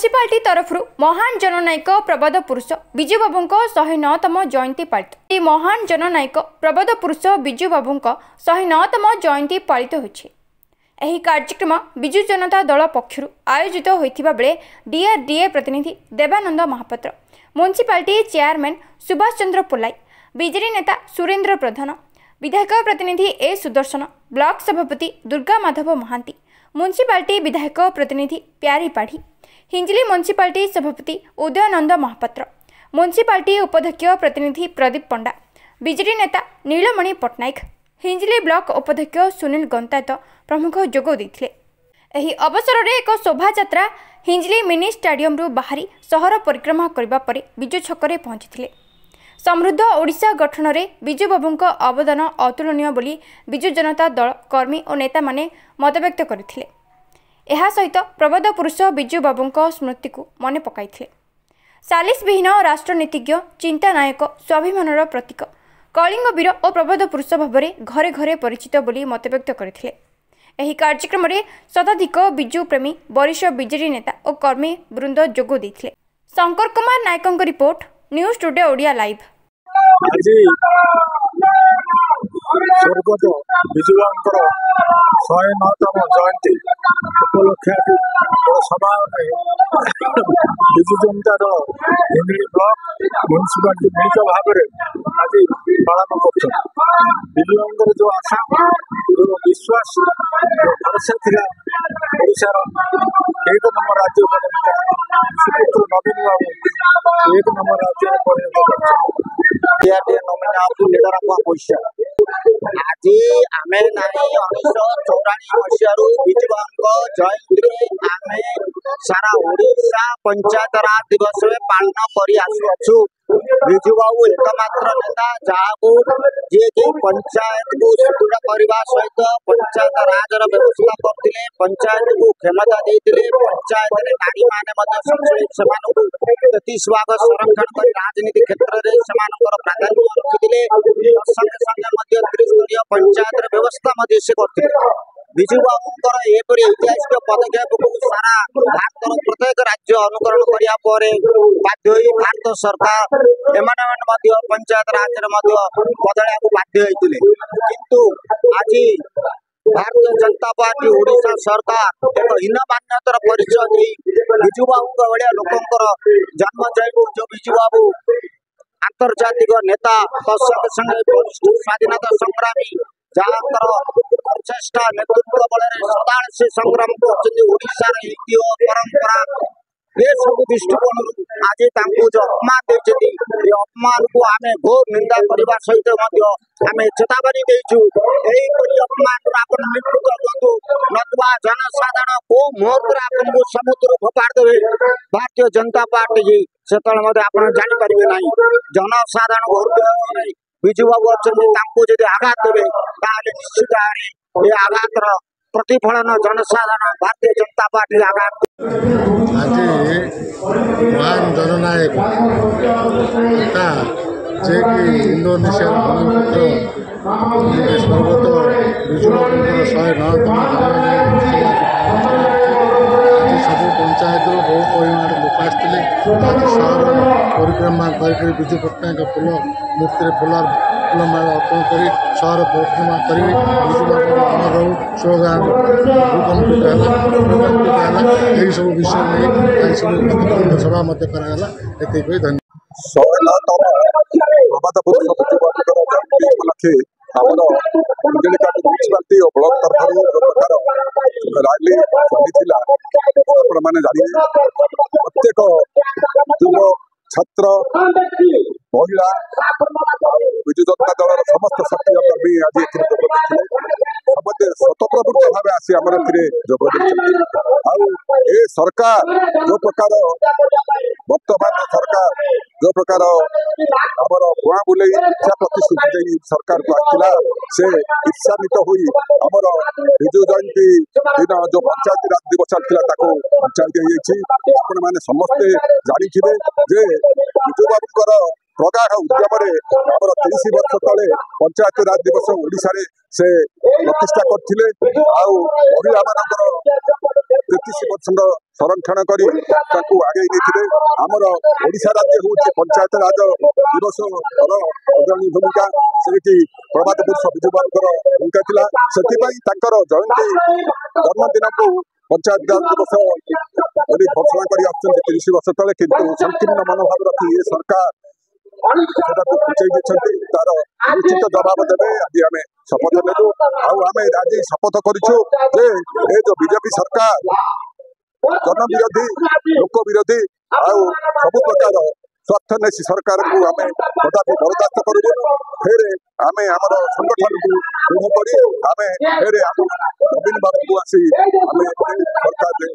Municipality तरफ महान जननायक प्रबोध पुरुष विजु बाबू 109तम जयंती पालित। यह महान जननायक प्रबोध पुरुष विजु बाबू 109तम जयंती पालित होइछि। एही कार्यक्रम विजु जनता दल पक्षरु आयोजित होइथिबा बेले डीआरडीए प्रतिनिधि Devanand Mahapatra, municipality chairman Subhash Chandra पोलाई, BJD नेता सुरेंद्र प्रधान, विधायक प्रतिनिधि ए सुदर्शन, ब्लॉक सभापति दुर्गा माधव महांती, म्युनिसिपालिटी विधायक प्रतिनिधि प्यारी पाढ़ी, हिंजली म्युनिसिपालिटी सभापति उदयनंद महापात्र, म्युनिसिपालिटी उपाध्यक्ष प्रतिनिधि प्रदीप पंडा, बीजेडी नेता नीलमणि पट्टनायक, हिंजली ब्लॉक उपाध्यक्ष सुनील गंतायत प्रमुख जोग देथिले। एही अवसर में एक शोभा यात्रा हिंजली मिनी स्टाडियम रु बाहरी सहर परिक्रमा करबा परे विजु छकरे पहुंचीथिले। समृद्ध ओडिशा गठन में विजु बाबू अवदान अतुलनीय बोली विजु जनता दल कर्मी और नेता माने मतव्यक्त करथिले। एहा सहित प्रबोध पुरुष विजु बाबू स्मृति को मने पकाइथिले। सालिस विहीन राष्ट्रनीतिज्ञ, चिंता नायक, स्वाभिमानर प्रतीक, कलिंग वीर और प्रबोध पुरुष भाव में घरे घरे परिचित बोली मतव्यक्त करथिले। एही कार्यक्रम में शताधिक विजु प्रेमी, वरिष्ठ बीजेडी नेता और कर्मी वृंद जोग देथिले। शंकर कुमार नायकଙ୍କ report, news today Odia live. स्वर्गत विजु बाबूंकर 109तम जयंती उपलक्षे सभा विजु जनता दल हिंजली ब्लॉक म्युनिसिपालिटी मिलित भाव में आज पालन कर विजु बाबूंकर जो आशा जो विश्वास जो भरोसा था ओडिशार एक नंबर राज्य सुपुत्र नवीन बाबू एक नंबर राज्य परिणत आज आम ना 1984 मसीह विजु बाबू जयंती आम सारा ओडिशा पंचायत राज दिवस में पालन कर विजु बाबू एकमात्र नेता जहाँ जी कि पंचायत को सुदृढ़ करने सहित पंचायत राजर व्यवस्था करते, पंचायत को क्षमता देते, पंचायत नारी मैंने 33 भाग संरक्षण कर राजनीति क्षेत्र में प्राधान्य रखिते, संगे संगे त्रिस्तरीय पंचायत व्यवस्था करते। विजु बाबूंकर एपरी ऐतिहासिक पदक्षेप को सारा भारत प्रत्येक राज्य अनुकरण करने बाध्य भारत सरकार एमाने पंचायत राज बदलने को बाध्य होते, किंतु आज भारतीय जनता पार्टी ओडिशा सरकार एक हीनमान्यतार परिचय दे विजु बाबू भाया लोकंर जन्म जयंती जो विजु बाबू आंतर्जातिक नेता संगे संगे वरिष्ठ स्वाधीनता संग्रामी जहाँ प्रचेषा नेतृत्व बल सदा से संग्राम कर परंपरा ये सब दृष्टिकोण आज जो अपमान देते अपमान को आम घोर निंदा करने सहित आम चेतावनी देचु अपमान आप मृत्यु करतु नतुआ जनसाधारण को मुहूर्त आपको समुद्र फोपाड़ देवे भारतीय जनता पार्टी से आप जापर ना जनसाधारण हृदय नहीं विजु बाबू अच्छे आघात देवे निश्चित भाव में आघातर प्रतिफलन जनसाधारण भारतीय जनता पार्टी आघात आज महान जननायक नेता जे कि इंडोनेशिया भूमिपुत्र स्वर्गत विजु बाबूंकर 109तम सब पंचायत बहु परिमाण लोक आसते सहर परिक्रमा कर विजु पट्टनायक फूल मूर्ति फूलमाला अर्पण कर सहर परिक्रमा कर विजु बाबू अमर रहू स्लोगान भूकंपित है सब विषय नहीं सब सभा कराला। धन्यवाद। 109तम प्रबोध पुरुष विजु बाबूंकर जयंती उपलक्षे आमर म्युनिसिपालिटी और ब्लॉक तरफ जो प्रकार रैली चली मैंने जानी प्रत्येक युव छात्र महिला विजु जनता दल समस्त सक्रिय कर्मी आज समस्ते स्वतःप्रवृत्त भाव आसी आम जोग दे सरकार जो प्रकार वर्तमान सरकार जो प्रकार आमर भुआ बुले इच्छा प्रतिश्रुति दे सरकार को आसला से ईर्षान्वित हुई आमर विजु जयंती दिन जो पंचायत राज दिवस चलता पंचायत आपण मैंने समस्ते जानी जे विजु बाबूंकर प्रगाढ़ उद्यम आमर 30 वर्ष तले पंचायत राज दिवस ओडिशा से प्रतिष्ठा करथिले। महिला 33% ସଂରକ୍ଷଣ କରି ତାକୁ ଆଗେଇ ନେଇଥିଲେ। ଆମର ଓଡ଼ିଶା ରାଜ୍ୟ ହେଉଛି ପଞ୍ଚାୟତ ରାଜ ଦିବସର ଅଗ୍ରଣୀ ଭୂମିକା, ସେଠି ପ୍ରବାଦ ପୁରୁଷ ବିଜୁ ବାବୁଙ୍କର ଭୂମିକା ଥିଲା। ସେଥିପାଇଁ ତାଙ୍କର ଜୟନ୍ତୀ ଜନ୍ମଦିନକୁ ପଞ୍ଚାୟତ ରାଜ ଦିବସ ବୋଲି ଘୋଷଣା କରି ଆସୁଛନ୍ତି 30 ବର୍ଷ ତଳେ। କିନ୍ତୁ ସଂକୀର୍ଣ୍ଣ ମନୋଭାବ ରଖି ଏ ସରକାର ସେଟାକୁ ଘୁଞ୍ଚେଇ ଦେଇଛନ୍ତି। ତାର ନିଶ୍ଚିତ ଜବାବ ଦେବେ। ଆଜି ଆମେ ଶପଥ ନେଲୁ, ଆଉ ଆମେ ଆଜି ଶପଥ କରିଛୁ ଯେ ଏ ଯୋଉ ବିଜେପି ସରକାର ଜନ ବିରୋଧୀ, ଲୋକ ବିରୋଧୀ ଆଉ ସବୁ ପ୍ରକାର ସ୍ୱାର୍ଥନ୍ୱେଷୀ ସରକାରକୁ ଆମେ କଦାପି ବରଦାସ୍ତ କରିବୁନି। ଫେରେ ଆମେ ଆମର ସଂଗଠନକୁ ଦୃଢ଼ କରି ଆମେ ଫେରେ ଆମ ନବୀନ ବାବୁଙ୍କୁ ଆସି ଆମେ ସରକାରରେ